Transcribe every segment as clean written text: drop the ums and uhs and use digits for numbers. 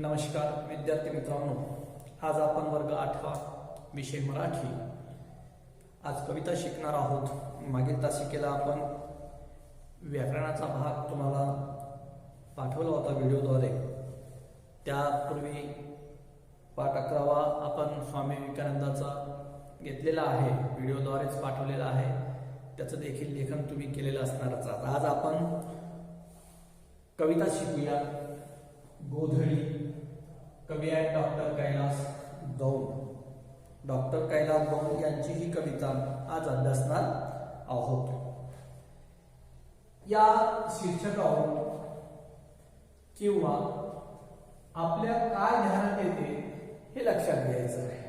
नमस्कार विद्यार्थी मित्रांनो, आज आपण वर्ग 8 विषय मराठी आज कविता शिकणार आहोत। मागील तासिकेला आपण व्याकरणाचा भाग तुम्हाला पाठवला होता व्हिडिओद्वारे। त्यापूर्वी पाठ 11 आपण स्वामी विवेकानंदाचा घेतलेला आहे, व्हिडिओद्वारेच पाठवलेला आहे। त्याचं देखील लेखन तुम्ही केलेलं असणारच। आज आपण कविता शिकूया। गोधडी, कवी आहे डॉक्टर कैलास दौंड। डॉक्टर कैलास दौंड यांची ही कविता आज अभ्यासणार आहोत। या शीर्षकावर किंवा आपल्या काय ध्यानात येते हे लक्षात घ्यायचं आहे।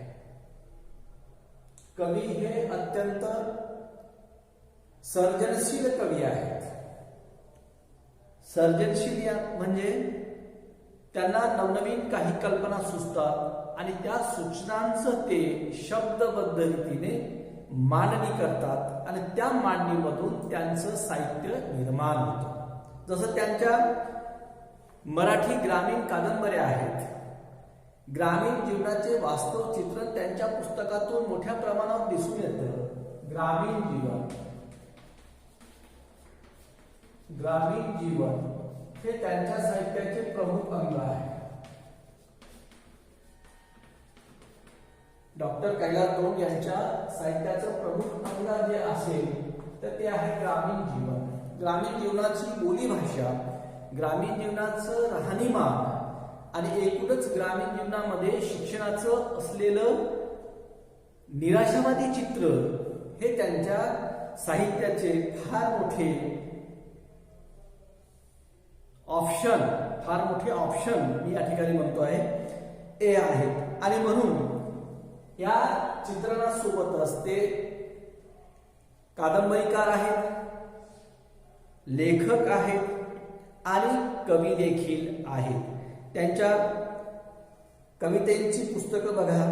कवी हे अत्यंत सर्जनशील कवी आहेत। सर्जनशील म्हणजे त्यांना नवनवीन काही कल्पना सुचतात आणि त्या सूचनांचं ते शब्दबद्ध रीतीने मांडणी करतात आणि त्या मांडणीमधून त्यांचं साहित्य निर्माण होतं। जसं त्यांच्या मराठी ग्रामीण कादंबऱ्या आहेत। ग्रामीण जीवनाचे वास्तव चित्रण त्यांच्या पुस्तकातून मोठ्या प्रमाणावर दिसून येतं। ग्रामीण जीवन हे त्यांच्या साहित्याचे प्रमुख अंग आहे। डॉक्टर कैलास दौंड यांच्या साहित्याचं प्रमुख अंग जे असेल तर ते आहे ग्रामीण जीवन। ग्रामीण जीवनाची बोलीभाषा, ग्रामीण जीवनाचं राहणीमान आणि एकूणच ग्रामीण जीवनामध्ये शिक्षणाचं असलेलं निराशावादी चित्र हे त्यांच्या साहित्याचे फार मोठे ऑप्शन मी या ठिकाणी म्हणतो आहे ए आहेत। आणि म्हणून या चित्रणासोबतच ते कादंबरीकार आहेत, लेखक आहेत आणि कवी देखील आहेत। त्यांच्या कवितेची पुस्तकं बघा।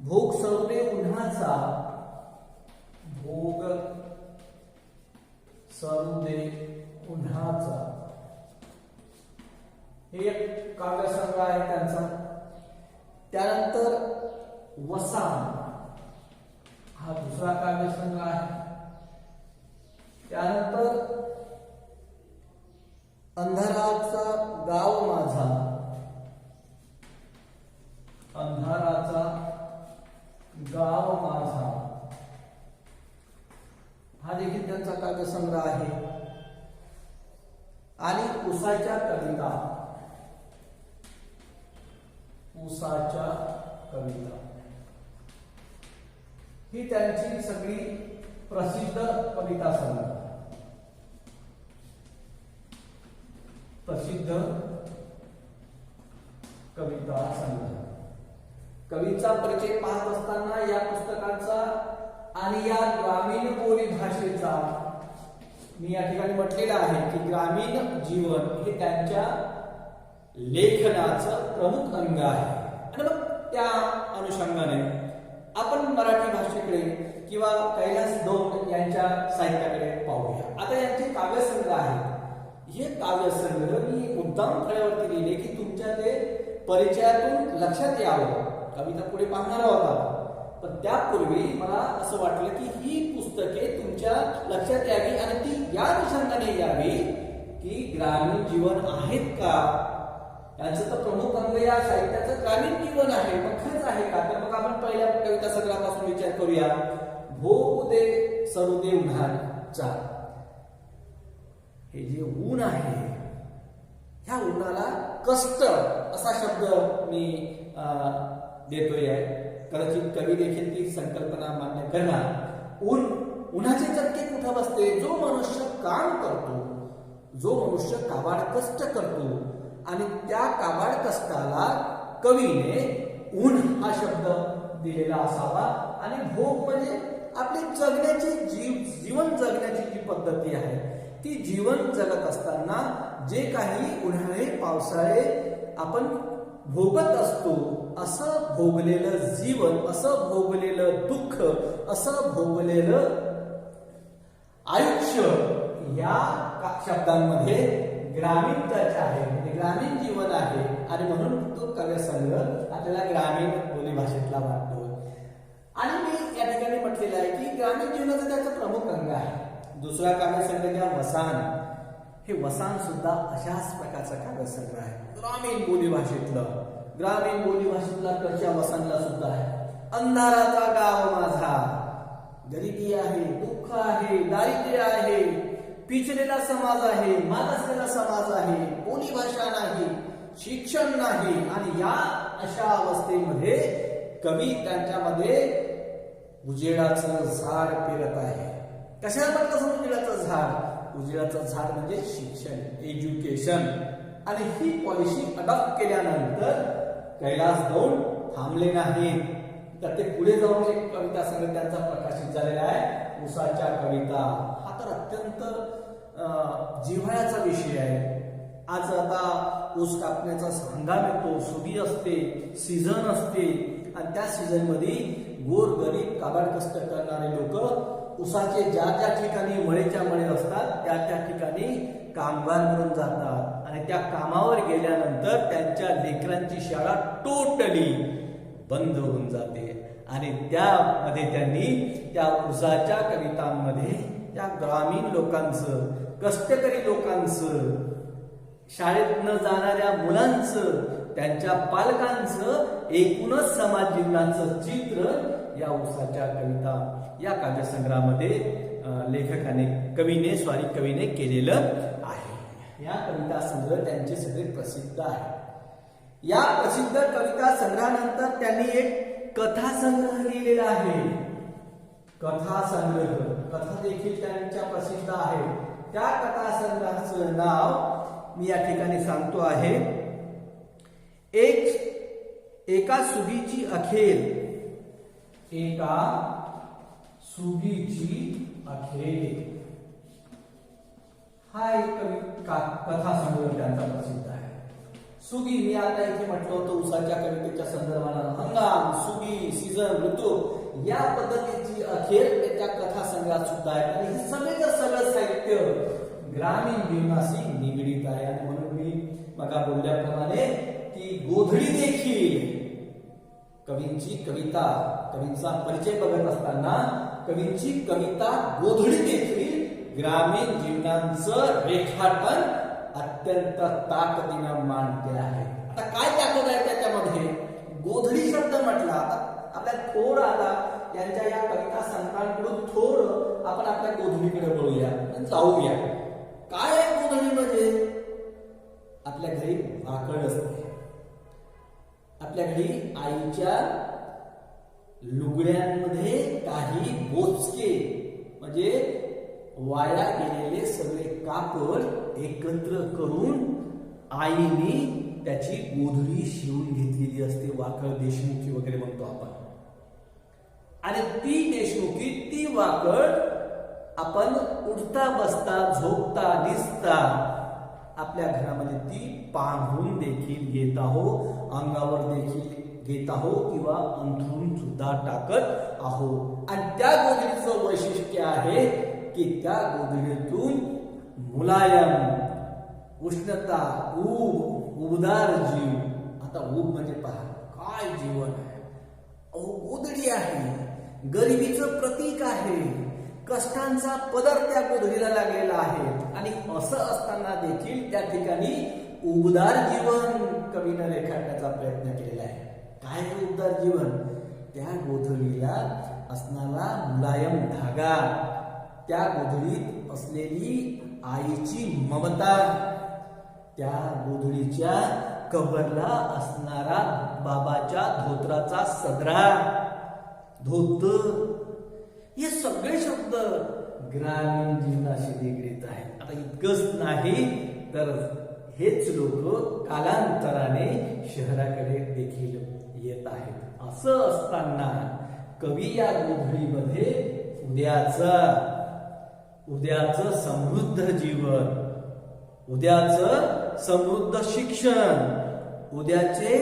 भोग सरुदे उन्हाचा, भोग सरुदे उन्हाचा हे एक काव्यसंग्रह आहे त्यांचा। त्यानंतर वसान हा दुसरा काव्यसंग्रह आहे। त्यानंतर अंधाराचा गाव माझा, अंधाराचा गाव माझा हा देखील त्यांचा काव्यसंग्रह आहे। आणि उसाच्या कविता, उसाच्या कविता ही त्यांची सगळी प्रसिद्ध कविता संग्रह, प्रसिद्ध कविता संग्रह। कवीचा परिचय पाहत असताना या पुस्तकाचा आणि या ग्रामीण बोली भाषेचा मी या ठिकाणी म्हटलेलं आहे की ग्रामीण जीवन हे त्यांच्या लेखनाचं प्रमुख अंग आहे। आणि मग त्या अनुषंगाने आपण मराठी भाषेकडे किंवा कैलास दौंड यांच्या साहित्याकडे पाहूया। आता यांचे काव्यसंग्रह आहेत। हे काव्यसंग्रह मी मुद्दाम फळ्यावरती लिहिले की तुमच्या ते परिचयातून लक्षात यावं। कविता पुढे पाहणार आहोत, पण त्यापूर्वी मला असं वाटलं की ही पुस्तके तुमच्या लक्षात यावी आणि ती या अनुषंगाने यावी की ग्रामीण जीवन आहेत का, यांचं तर प्रमुख अंग या साहित्याचं ग्रामीण जीवन आहे। मग खरंच आहे का? तर मग आपण पहिल्या कविता संग्रहापासून विचार करूया। भोग दे सरुदे उन्हाचा, हे जे ऊन आहे ह्या उन्हाला कष्ट असा शब्द मी देतोय। कदाचित कवी देखील ती संकल्पना मान्य करणार। उन्हाचे चटके कुठं बसते? जो मनुष्य काम करतो, जो मनुष्य काबाड कष्ट करतो आणि त्या काबाड कष्टाला कवीने ऊन हा शब्द दिलेला असावा। आणि भोग म्हणजे आपली जगण्याची जीवन जगण्याची जी पद्धती आहे ती जीवन जगत असताना जे काही उन्हाळे पावसाळे आपण भोगत असतो, असं भोगलेलं जीवन, असं भोगलेलं दुःख, असं भोगलेलं आयुष्य या शब्दांमध्ये ग्रामीण टच आहे, म्हणजे ग्रामीण जीवन आहे। आणि म्हणून तो काव्यसंग्रह आपल्याला ग्रामीण बोलीभाषेतला वाटतो. आणि मी या ठिकाणी म्हटलेलं आहे की ग्रामीण जीवनाचं त्याचं प्रमुख अंग आहे. दुसरा काव्यसंग्रह वसान, हे वसान सुद्धा अशाच प्रकारचा काव्यसंग्रह आहे. ग्रामीण बोलीभाषेतला कडच्या वसानला सुद्धा आहे. अंधाराचा गाव माझा, गरिबी आहे, दुःख आहे, दारिद्र्य आहे, पिचलेला समाज आहे, मागासलेला समाज आहे, बोलीभाषा नाही, शिक्षण नाही, आणि या अशा अवस्थेमध्ये कवी त्यांच्यामध्ये उजेडाचं झाड पेरत आहे. कशाला म्हटलं उजेडाचं झाड? उजेडाचं झाड म्हणजे शिक्षण, एज्युकेशन. आणि ही पॉलिसी अडॉप्ट केल्यानंतर कैलास दौंड थांबले नाहीत, तर ते पुढे जाऊन एक कविता संग्रह त्यांचा प्रकाशित झालेला आहे, उसाच्या कविता. हा तर अत्यंत जिव्हाळ्याचा विषय आहे. आज आता ऊस कापण्याचा हंगाम येतो, सुगी असते, सीझन असते, आणि त्या सीझन मध्ये गोर गरीब काबाड कष्ट करणारे लोक उसाचे ज्या ज्या ठिकाणी मळेच्या मळे असतात त्या ठिकाणी कामगार म्हणून जातात, आणि त्या कामावर गेल्यानंतर त्यांच्या लेकरांची शाळा टोटली बंद होऊन जाते. आणि त्यामध्ये त्यांनी त्या उसाच्या कवितांमध्ये त्या ग्रामीण लोकांचं, कष्टकरी लोकांचं, शाळेत न जाणाऱ्या मुलांचं, त्यांच्या पालकांचं, एकूणच समाज जीवनाचं चित्र या उसाच्या कविता या काव्यसंग्रहामध्ये कवीने केलेलं आहे. या कविता संग्रह त्यांचे सगळे प्रसिद्ध आहे. या प्रसिद्ध कविता संग्रहानंतर त्यांनी एक कथा संग्रह लिहिलेला आहे. कथा संग्रह, कथा देखील त्यांच्या प्रसिद्ध आहे. त्या कथा संग्रहाचं नाव मी या ठिकाणी सांगतो आहे, एका सुगीची अखेर. एका सुगीची अखेर हा एक कथा संग्रह त्यांचा प्रसिद्ध आहे. सुगी, मी आता इथे म्हटलं होतं उसाच्या कवितेच्या संदर्भानं हंगाम, सुगी, सीझन, ऋतू या पद्धतीची अखेर त्याच्या कथा संग्रहात सुद्धा आहे. आणि हे सगळं साहित्य ग्रामीण जीवनाशी निगडीत आहे. आणि म्हणून मी मगा बोलल्याप्रमाणे की गोधडी देखील कवींची कविता, कवींचा परिचय बघत असताना कवींची कविता गोधडी देखील ग्रामीण जीवनाचं रेखाटन अत्यंत ताकदीनं मांडते आहे. आता काय ताकद आहे त्याच्यामध्ये? गोधडी शब्द म्हटला, आता आपल्याला थोडं आता यांच्या या कविता संग्रहाकडून थोडं आपण आपल्या गोधडीकडे वळूया, जाऊया. काय आहे गोधडी म्हणजे? आपल्या घरी भाकड असते, आपल्या घरी आईच्या लुगड्यांमध्ये काही बोचके म्हणजे वाया गेलेले सगळे कापड एकत्र करून आईने त्याची गोधडी शिवून घेतलेली असते. वाकड, देशमुखी वगैरे म्हणतो आपण. आणि ती देशमुखी, ती वाकड आपण उठता बसता, झोपता, दिसता आपल्या घरामध्ये ती पांघरून देखील घेत आहोत, अंगावर देखील घेत आहोत, किंवा अंथरून सुद्धा टाकत आहोत. आणि त्या गोधडीचं वैशिष्ट्य आहे की त्या गोधडीतून मुलायम, उष्णता, उबदार जीव. आता ऊब म्हणजे पहा काय जीवन आहे. गोधडी आहे, गरिबीचं प्रतीक आहे, कष्टांचा पदर त्या गोधडीला लागलेला आहे. आणि असं असताना देखील त्या ठिकाणी उबदार जीवन कवीनं रेखाटण्याचा प्रयत्न केलेला आहे. काय हे उबदार जीवन? त्या गोधडीला असणारा मुलायम धागा, त्या गोधडीत असलेली आईची ममता, त्या गोधडीच्या कबरला असणारा बाबाच्या धोत्राचा सदरा, धोतर, हे सगळे शब्द ग्रामीण जीवनाशी निगडीत आहेत. आता इतकंच नाही तर हेच लोक कालांतराने शहराकडे देखील येत आहेत. असं असताना कवी या गोधडीमध्ये उद्याचं समृद्ध जीवन, उद्याचं समृद्ध शिक्षण, उद्याचे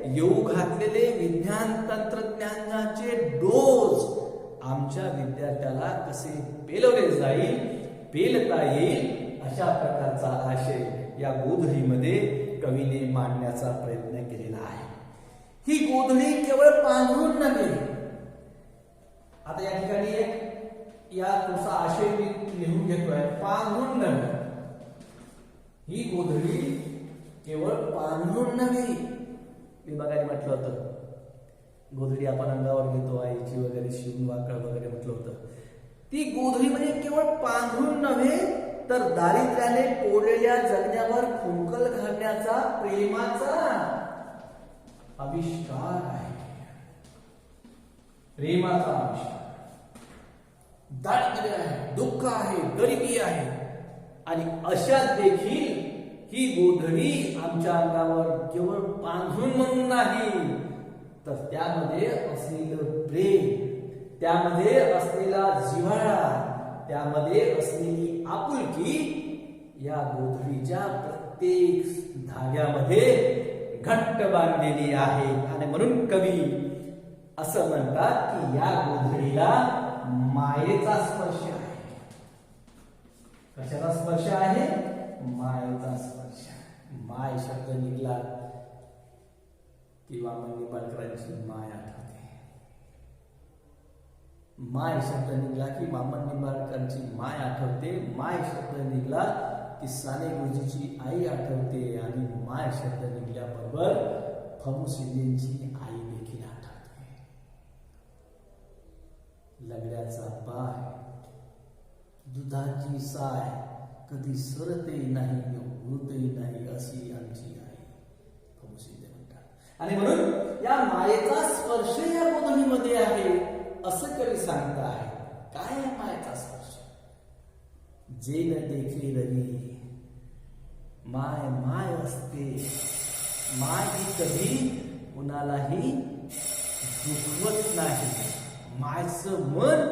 येऊ घातलेले विज्ञान तंत्रज्ञानाचे डोस आमच्या विद्यार्थ्याला कसे पेलता येईल अशा प्रकारचा आशय या गोधडीमध्ये कवीने मांडण्याचा प्रयत्न केलेला आहे. ही गोधडी केवळ पांघरून नव्हे. आता या ठिकाणी एक या तुमचा आशय मी लिहून घेतोय, पांघरून नव्हे. ही गोधडी केवळ पांघरून नव्हे. मी बघायला म्हटलं होतं गोधडी आपण अंगावर घेतो आईची वगैरे, शिवून वाकळ वगैरे म्हटलं होतं. ती गोधडी म्हणजे केवळ पांघरून नव्हे तर दारिद्र्याने पोळलेल्या जगण्यावर फुंकल घालण्याचा प्रेमाचा आविष्कार आहे. प्रेमाचा आविष्कार. दारिद्र्य आहे, दुःख आहे, गरिबी आहे आणि अशात देखील ही गोधडी आमच्या अंगावर केवळ पांघरून म्हणून नाही तर त्यामध्ये असलेलं प्रेम, त्यामध्ये असलेला जिव्हाळा, त्यामध्ये असलेली आपुलकी या गोधडीच्या प्रत्येक धाग्यामध्ये घट्ट बांधलेली आहे. आणि म्हणून कवी असं म्हणतात की या गोधडीला मायेचा स्पर्श आहे. कशाचा स्पर्श आहे? मायेचा स्पर्श. माय शब्द निघाला की वामन निंबाळकरांची माय आठवते. माय शब्द निघाला की वामन निंबाळकरांची माय आठवते. माय शब्द निघाला की साने गुरुजीची आई आठवते. आणि माय शब्द निघाल्याबरोबर फमू शिंदेची आई देखील आठवते. लगड्याचा पाय, दुधाची साय, कधी सरते नाही होतही नाही अशी आमची आई, फमू शिंदे म्हणतात. आणि म्हणून या मायेचा स्पर्श या गोधडीमध्ये आहे असं कवी सांगत आहे. काय आहे मायेचा स्पर्श? जे न देखे रवी माय माय असते. माय ही कधी कुणालाही दुखवत नाही. मायचं मन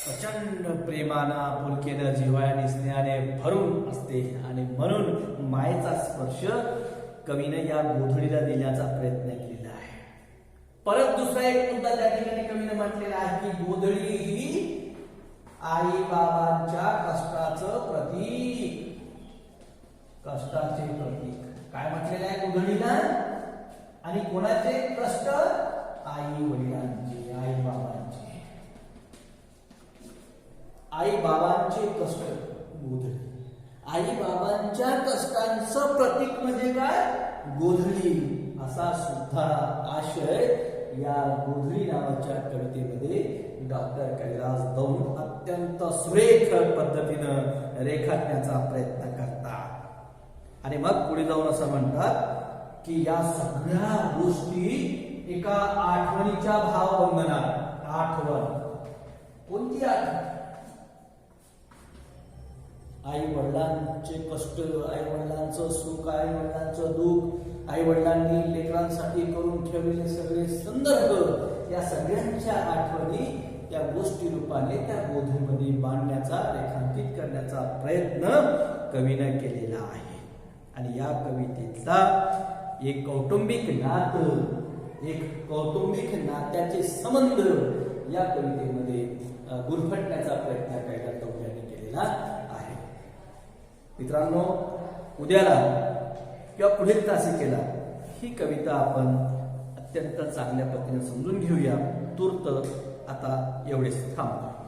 प्रचंड प्रेमानं, आपुलकीनं, जिव्हाळ्याने, स्नेहाने भरून असते. आणि म्हणून मायेचा स्पर्श कवीने या गोधडीला देण्याचा प्रयत्न केलेला आहे. परत दुसरा एक मुद्दा त्या ठिकाणी कवीने म्हटलेला आहे की गोधडी ही आई बाबांच्या कष्टाचं प्रतीक. कष्टाचे प्रतीक. काय म्हटलेलं आहे गोधडीला? आणि कोणाचे कष्ट? आई वडिलांचे, आई बाबांचे. आई बाबांचे कष्ट गोधडी. आई बाबांच्या कष्टांचं प्रतीक म्हणजे काय? गोधडी. असा सुद्धा आशय या गोधडी नावाच्या कवितेमध्ये डॉक्टर कैलास दौंड अत्यंत सुरेख पद्धतीनं रेखाटण्याचा प्रयत्न करतात. आणि मग पुढे जाऊन असं म्हणतात की या सगळ्या गोष्टी एका आठवणीच्या भावबंधनात. आठवण कोणती आठवण? आई वडिलांचे कष्ट, आई वडिलांचं सुख, आई वडिलांचं दुःख, आई वडिलांनी लेकरांसाठी करून ठेवलेले सगळे संदर्भ, या सगळ्यांच्या आठवणी त्या गोष्टी रूपाने त्या गोधडीमध्ये बांधण्याचा, रेखांकित करण्याचा प्रयत्न कवीनं केलेला आहे. आणि या कवितेतला एक कौटुंबिक नातं, एक कौटुंबिक नात्याचे संबंध या कवितेमध्ये गुरफटण्याचा प्रयत्न कैलास दौंड यांनी केलेला आहे. मित्रांनो, उद्याला किंवा पुढील तासिकेला ही कविता आपण अत्यंत चांगल्या पद्धतीने समजून घेऊया. तूर्त आता एवढेच थांबतो.